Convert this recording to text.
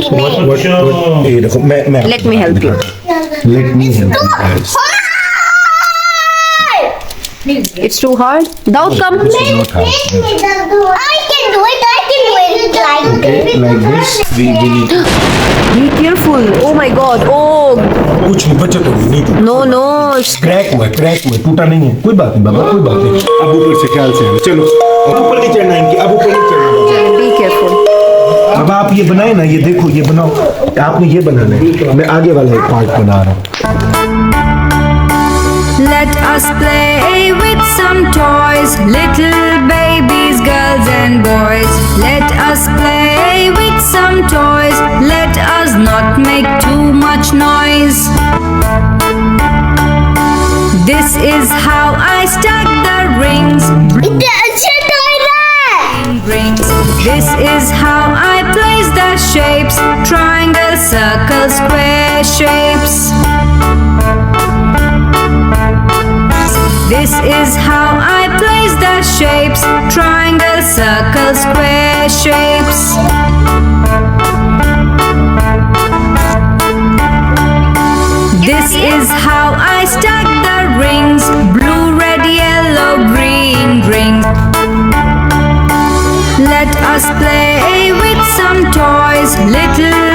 ये देखो मैं Let me help you. Let me help you guys. It's too hard. Dawood, come. This is not hard. I can do it. I can do it. Like Okay, like this we need to Be careful. Oh my God. Oh कुछ नहीं बचा तो नहीं तो no no. Crack हुआ टूटा नहीं है कोई बात नहीं बाबा कोई बात नहीं अब ऊपर से ख्याल से चलो अब ऊपर नहीं चढ़ना इनके अब ऊपर नहीं चढ़ना Be careful. अब आप ये बनाए ना ये देखो ये बनाओ आपने ये बनाना है मैं आगे वाला एक पार्ट बना रहा हूँ Let us play with some toys, little babies, girls and boys. Let us play with some toys, let us not make too much noise. This is how I stack the rings, rings. This is how I place the shapes, triangle, circle, square shapes. This is how I place the shapes, triangle, circle, square shapes. This is how I stack the rings, blue, red, yellow, green rings. Let us play with some toys, little